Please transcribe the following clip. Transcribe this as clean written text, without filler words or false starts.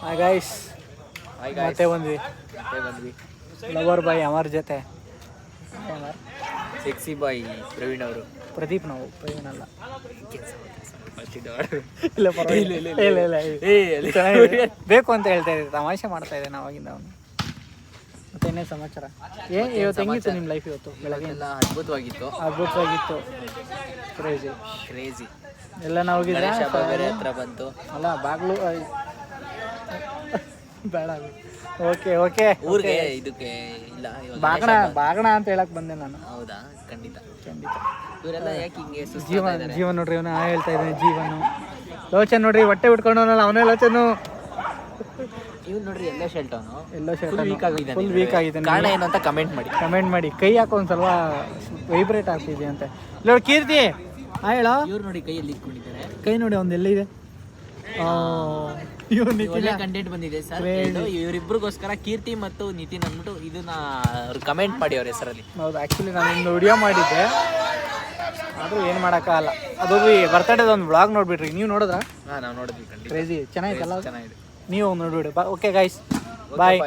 Hi guys, ಮತ್ತೆ ಬಂದ್ವಿ lover boy Amar ಜೊತೆ. ಸೆಕ್ಸಿ ಬಾಯ್ ಪ್ರವೀಣ್ ಅವರು. ಪ್ರದೀಪ್, ನಾವು ಪ್ರವೀಣ್ ಅಲ್ಲ. ಬೇಕು ಅಂತ ಹೇಳ್ತಾ ಇದ್ದೀವಿ, ತಮಾಷೆ ಮಾಡ್ತಾ ಇದ್ದೆ ನಾವಾಗಿಂದ. ಅವನು ಮತ್ತೆ ಇನ್ನೇನು ಸಮಾಚಾರ? ಇವತ್ತು ಹೆಂಗಿತ್ತು ನಿಮ್ಮ ಲೈಫ್? ಇವತ್ತು ಬೆಳಗ್ಗೆ ಎಲ್ಲ ಅದ್ಭುತವಾಗಿತ್ತು. ಕ್ರೇಜಿ ಎಲ್ಲ ನಾವು ಹೋಗಿದ್ರೆ ಬೇರೆ ಹತ್ರ ಬಂತು ಅಲ್ಲ, ಬಾಗ್ಲು ಬೇಡ. ಓಕೆ ಊರಿಗೆ ಇದಕ್ಕೆ ಇಲ್ಲ ಬಾಗಣ ಅಂತ ಹೇಳಕ್ ಬಂದೆ ನಾನು. ಹೌದಾ? ಖಂಡಿತ. ಇವರೆಲ್ಲ ಯಾಕೆ ಹಿಂಗೆ ಜೀವನ್ ನೋಡ್ರಿ, ಅವನ ಹೇಳ್ತಾ ಇದ್ದಾನೆ. ಜೀವನು ಲೋಚನ್ ನೋಡ್ರಿ, ಹೊಟ್ಟೆ ಬಿಟ್ಕೊಂಡವನಲ್ಲ ಅವನೇ ಲೋಚನು. ಇವ್ನು ನೋಡ್ರಿ ಎಲ್ಲೋ ಶರ್ಟ್ ಫುಲ್ ವೀಕ್ ಆಗಿದೆ. ಕಾರಣ ಏನು ಅಂತ ಕಮೆಂಟ್ ಮಾಡಿ. ಕೈ ಹಾಕೋ ಒಂದ್ ಸ್ವಲ್ಪ ವೈಬ್ರೇಟ್ ಆಗ್ತಿದೆ ಅಂತ. ನೋಡಿ ಕೀರ್ತಿ, ಹೇಳ. ಇವ್ರು ನೋಡಿ ಕೈಯಲ್ಲಿ ಇಟ್ಕೊಂಡಿದ್ದಾರೆ. ಕೈ ನೋಡಿ ಒಂದು ಎಲ್ಲಿದೆ. ಒಳ್ಳೆ ಕಂಟೆಂಟ್ ಬಂದಿದೆ ಸರ್. ಇವರಿಬ್ಬರಿಗೋಸ್ಕರ ಕೀರ್ತಿ ಮತ್ತು ನಿತಿನ್ ಅಂದ್ಬಿಟ್ಟು ಇದನ್ನ ಅವ್ರು ಕಮೆಂಟ್ ಮಾಡಿ ಅವ್ರ ಹೆಸರಲ್ಲಿ. ಹೌದು, ಆ್ಯಕ್ಚುಲಿ ನಾನು ಒಂದು ವಿಡಿಯೋ ಮಾಡಿದ್ದೆ, ಆದರೂ ಏನು ಮಾಡೋಕ್ಕಾಗಲ್ಲ. ಅದು ಬರ್ತಡೇದು ಒಂದು ವ್ಲಾಗ್ ನೋಡ್ಬಿಟ್ರಿ. ನೀವು ನೋಡಿದ್ರಾ? ನಾವು ನೋಡಿದ್ವಿ. ಕ್ರೇಜಿ ಚೆನ್ನಾಗಿತ್ತಲ್ಲ? ಚೆನ್ನಾಗಿದೆ. ನೀವು ನೋಡ್ಬಿಡಿ. ಓಕೆ ಗೈಸ್, ಬಾಯ್.